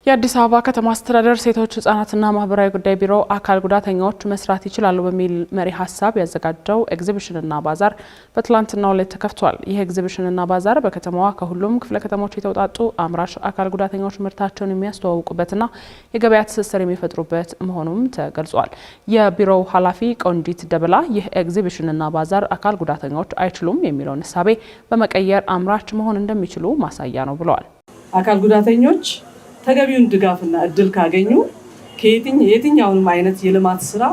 የአዲስ አበባ ከተማ አስተዳደር ሴቶች ህጻናትና ማህበራዊ ጉዳይ ቢሮ አካል ጉዳተኞች መስራት ይችላሉ በሚል መሪ ሀሳብ ያዘጋጀው ኤግዚቢሽንና ባዛር በትላንትናው ዕለት ተከፍቷል። ይህ ኤግዚቢሽንና ባዛር በከተማዋ ከሁሉም ክፍለ ከተሞች የተውጣጡ አምራች አካል ጉዳተኞች ምርታቸውን የሚያስተዋውቁበትና የገበያ ትስስር የሚፈጥሩበት መሆኑም ተገልጿል። የቢሮው ኃላፊ ቆንጂት ደበላ ይህ ኤግዚቢሽንና ባዛር አካል ጉዳተኞች አይችሉም የሚለውን እሳቤ በመቀየር አምራች መሆን እንደሚችሉ ማሳያ ነው ብለዋል። አካል ጉዳተኞች ተገቢውን ድጋፍና እድል ካገኙ የትኛውንም አይነት የልማት ስራ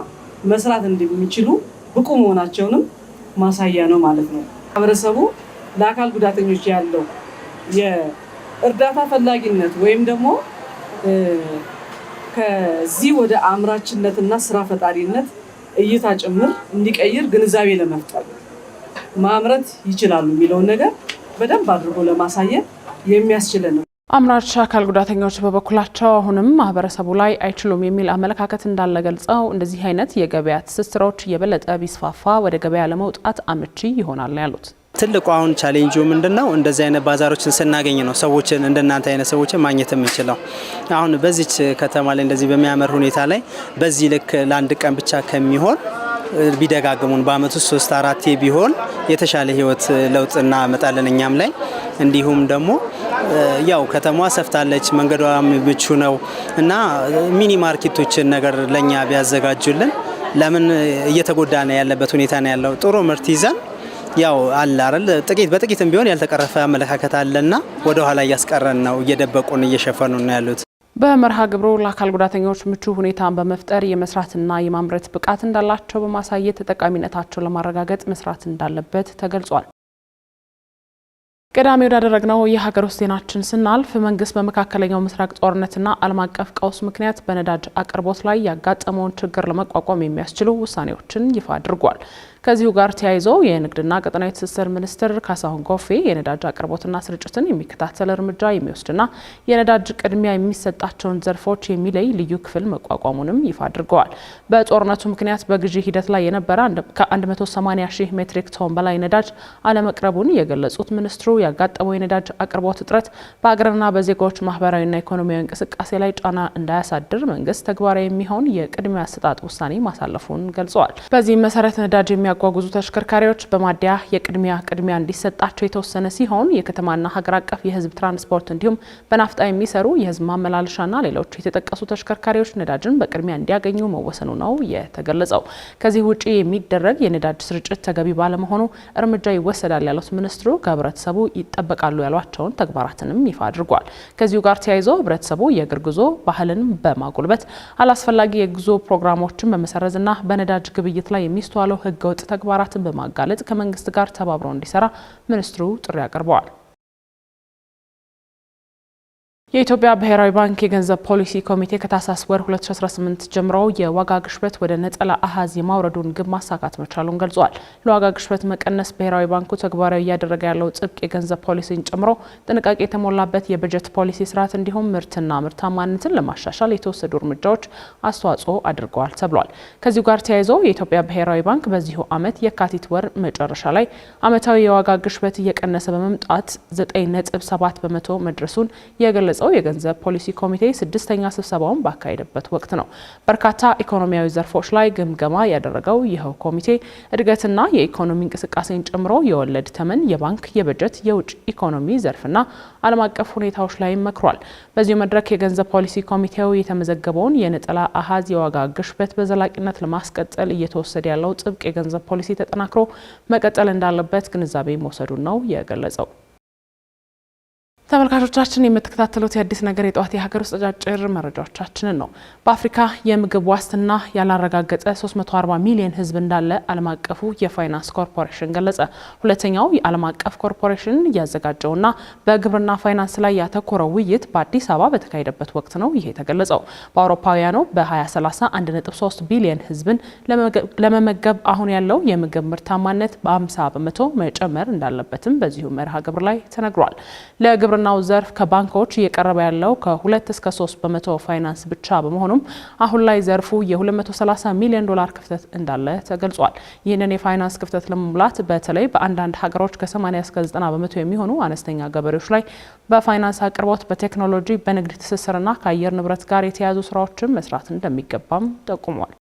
መስራት እንደሚችሉ ብቁ መሆናቸውንም ማሳያ ነው ማለት ነው። ማህበረሰቡ ለአካል ጉዳተኞች ያለው የእርዳታ ፈላጊነት ወይም ደግሞ ከዚህ ወደ አምራችነትና ስራ ፈጣሪነት እይታ ጭምር እንዲቀይር ግንዛቤ ለመፍጠር ማምረት ይችላሉ የሚለውን ነገር በደንብ አድርጎ ለማሳየት የሚያስችለን ነው። አምራች አካል ጉዳተኞች በበኩላቸው አሁንም ማህበረሰቡ ላይ አይችሉም የሚል አመለካከት እንዳለ ገልጸው እንደዚህ አይነት የገበያ ትስስሮች የበለጠ ቢስፋፋ ወደ ገበያ ለመውጣት አመቺ ይሆናል ያሉት። ትልቁ አሁን ቻሌንጁ ምንድነው? እንደዚህ አይነት ባዛሮችን ስናገኝ ነው ሰዎችን እንደናንተ አይነት ሰዎችን ማግኘት የምንችለው። አሁን በዚች ከተማ ላይ እንደዚህ በሚያምር ሁኔታ ላይ በዚህ ልክ ለአንድ ቀን ብቻ ከሚሆን ቢደጋግሙን በአመት ውስጥ 3-4 ቢሆን የተሻለ ህይወት ለውጥ እናመጣለን እኛም ላይ። እንዲሁም ደግሞ ያው ከተማዋ ሰፍታለች፣ መንገዷ ምቹ ነው እና ሚኒ ማርኬቶችን ነገር ለኛ ቢያዘጋጁልን ለምን እየተጎዳ ነው ያለበት ሁኔታ ነው ያለው። ጥሩ ምርት ይዘን ያው አለ አይደል በጥቂትም ቢሆን ያልተቀረፈ አመለካከት አለና ወደ ኋላ እያስቀረን ነው፣ እየደበቁን እየሸፈኑ ነው ያሉት። በመርሃ ግብሩ ለአካል ጉዳተኞች ምቹ ሁኔታን በመፍጠር የመስራትና የማምረት ብቃት እንዳላቸው በማሳየት ተጠቃሚነታቸውን ለማረጋገጥ መስራት እንዳለበት ተገልጿል። ቀዳሚ ወዳደረግነው የሀገር ውስጥ ዜናችን ስናልፍ መንግስት በመካከለኛው ምስራቅ ጦርነትና ዓለም አቀፍ ቀውስ ምክንያት በነዳጅ አቅርቦት ላይ ያጋጠመውን ችግር ለመቋቋም የሚያስችሉ ውሳኔዎችን ይፋ አድርጓል። ከዚሁ ጋር ተያይዞ የንግድና ቀጠናዊ ትስስር ሚኒስትር ካሳሁን ጎፌ የነዳጅ አቅርቦትና ስርጭትን የሚከታተል እርምጃ የሚወስድና የነዳጅ ቅድሚያ የሚሰጣቸውን ዘርፎች የሚለይ ልዩ ክፍል መቋቋሙንም ይፋ አድርገዋል። በጦርነቱ ምክንያት በግዢ ሂደት ላይ የነበረ ከ180 ሺህ ሜትሪክ ቶን በላይ ነዳጅ አለመቅረቡን የገለጹት ሚኒስትሩ ያጋጠመው የነዳጅ አቅርቦት እጥረት በሀገርና በዜጎች ማህበራዊና ኢኮኖሚያዊ እንቅስቃሴ ላይ ጫና እንዳያሳድር መንግስት ተግባራዊ የሚሆን የቅድሚያ አሰጣጥ ውሳኔ ማሳለፉን ገልጸዋል። በዚህም መሰረት ነዳጅ የሚያጓጉዙ ተሽከርካሪዎች በማደያ ቅድሚያ እንዲሰጣቸው የተወሰነ ሲሆን የከተማና ሀገር አቀፍ የህዝብ ትራንስፖርት እንዲሁም በናፍጣ የሚሰሩ የህዝብ ማመላለሻና ሌሎች የተጠቀሱ ተሽከርካሪዎች ነዳጅን በቅድሚያ እንዲያገኙ መወሰኑ ነው የተገለጸው። ከዚህ ውጪ የሚደረግ የነዳጅ ስርጭት ተገቢ ባለመሆኑ እርምጃ ይወሰዳል ያሉት ሚኒስትሩ ከህብረተሰቡ ይጠበቃሉ ያሏቸውን ተግባራትንም ይፋ አድርጓል። ከዚሁ ጋር ተያይዞ ህብረተሰቡ የእግር ጉዞ ባህልን በማጎልበት አላስፈላጊ የጉዞ ፕሮግራሞችን በመሰረዝና በነዳጅ ግብይት ላይ የሚስተዋለው ህገወጥ ተግባራትን በማጋለጥ ከመንግስት ጋር ተባብሮ እንዲሰራ ሚኒስትሩ ጥሪ አቅርበዋል። የኢትዮጵያ ብሔራዊ ባንክ የገንዘብ ፖሊሲ ኮሚቴ ከታህሳስ ወር 2018 ጀምሮ የዋጋ ግሽበት ወደ ነጠላ አሃዝ የማውረዱን ግብ ማሳካት መቻሉን ገልጿል። ለዋጋ ግሽበት መቀነስ ብሔራዊ ባንኩ ተግባራዊ እያደረገ ያለው ጥብቅ የገንዘብ ፖሊሲን ጨምሮ ጥንቃቄ የተሞላበት የበጀት ፖሊሲ ስርዓት እንዲሁም ምርትና ምርታማነትን ለማሻሻል የተወሰዱ እርምጃዎች አስተዋጽኦ አድርገዋል ተብሏል። ከዚሁ ጋር ተያይዞ የኢትዮጵያ ብሔራዊ ባንክ በዚሁ ዓመት የካቲት ወር መጨረሻ ላይ ዓመታዊ የዋጋ ግሽበት እየቀነሰ በመምጣት 9.7 በመቶ መድረሱን የገለጸ የገንዘብ ፖሊሲ ኮሚቴ 6ኛ ስብሰባውን ባካሄደበት ወቅት ነው። በርካታ ኢኮኖሚያዊ ዘርፎች ላይ ግምገማ ያደረገው ይኸው ኮሚቴ እድገትና የኢኮኖሚ እንቅስቃሴን ጨምሮ የወለድ ተመን፣ የባንክ፣ የበጀት፣ የውጭ ኢኮኖሚ ዘርፍና ዓለም አቀፍ ሁኔታዎች ላይ መክሯል። በዚሁ መድረክ የገንዘብ ፖሊሲ ኮሚቴው የተመዘገበውን የነጠላ አሃዝ የዋጋ ግሽበት በዘላቂነት ለማስቀጠል እየተወሰደ ያለው ጥብቅ የገንዘብ ፖሊሲ ተጠናክሮ መቀጠል እንዳለበት ግንዛቤ መውሰዱን ነው የገለጸው። ተመልካቾቻችን የምትከታተሉት የአዲስ ነገር የጧት የሀገር ውስጥ አጫጭር መረጃዎቻችንን ነው። በአፍሪካ የምግብ ዋስትና ያላረጋገጠ 340 ሚሊዮን ሕዝብ እንዳለ ዓለም አቀፉ የፋይናንስ ኮርፖሬሽን ገለጸ። ሁለተኛው የዓለም አቀፍ ኮርፖሬሽን ያዘጋጀውና በግብርና ፋይናንስ ላይ ያተኮረው ውይይት በአዲስ አበባ በተካሄደበት ወቅት ነው ይሄ የተገለጸው። በአውሮፓውያኑ በ2030 1.3 ቢሊዮን ሕዝብን ለመመገብ አሁን ያለው የምግብ ምርታማነት በ50 በመቶ መጨመር እንዳለበትም በዚሁ መርሃ ግብር ላይ ተነግሯል። ለግብርና በግብርናው ዘርፍ ከባንኮች እየቀረበ ያለው ከ2 እስከ 3 በመቶ ፋይናንስ ብቻ በመሆኑም አሁን ላይ ዘርፉ የ230 ሚሊዮን ዶላር ክፍተት እንዳለ ተገልጿል። ይህንን የፋይናንስ ክፍተት ለመሙላት በተለይ በአንዳንድ ሀገሮች ከ80 እስከ 90 በመቶ የሚሆኑ አነስተኛ ገበሬዎች ላይ በፋይናንስ አቅርቦት፣ በቴክኖሎጂ፣ በንግድ ትስስርና ከአየር ንብረት ጋር የተያያዙ ስራዎችን መስራት እንደሚገባም ጠቁሟል።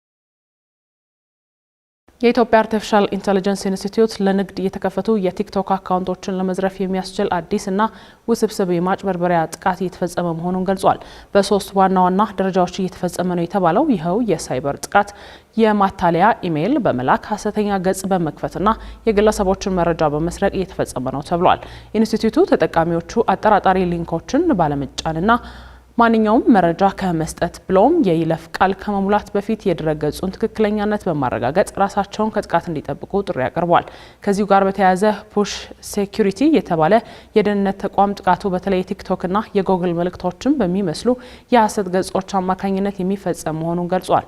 የኢትዮጵያ አርቲፊሻል ኢንተለጀንስ ኢንስቲትዩት ለንግድ የተከፈቱ የቲክቶክ አካውንቶችን ለመዝረፍ የሚያስችል አዲስና ውስብስብ የማጭበርበሪያ ጥቃት እየተፈጸመ መሆኑን ገልጿል። በሶስት ዋና ዋና ደረጃዎች እየተፈጸመ ነው የተባለው ይኸው የሳይበር ጥቃት የማታለያ ኢሜይል በመላክ ሐሰተኛ ገጽ በመክፈትና የግለሰቦችን መረጃ በመስረቅ እየተፈጸመ ነው ተብሏል። ኢንስቲትዩቱ ተጠቃሚዎቹ አጠራጣሪ ሊንኮችን ባለመጫንና ማንኛውም መረጃ ከመስጠት ብሎም የይለፍ ቃል ከመሙላት በፊት የድረገጹን ትክክለኛነት በማረጋገጥ ራሳቸውን ከጥቃት እንዲጠብቁ ጥሪ አቅርቧል። ከዚሁ ጋር በተያያዘ ፑሽ ሴኩሪቲ የተባለ የደህንነት ተቋም ጥቃቱ በተለይ ቲክቶክና የጎግል መልእክቶችን በሚመስሉ የሐሰት ገጾች አማካኝነት የሚፈጸም መሆኑን ገልጿል።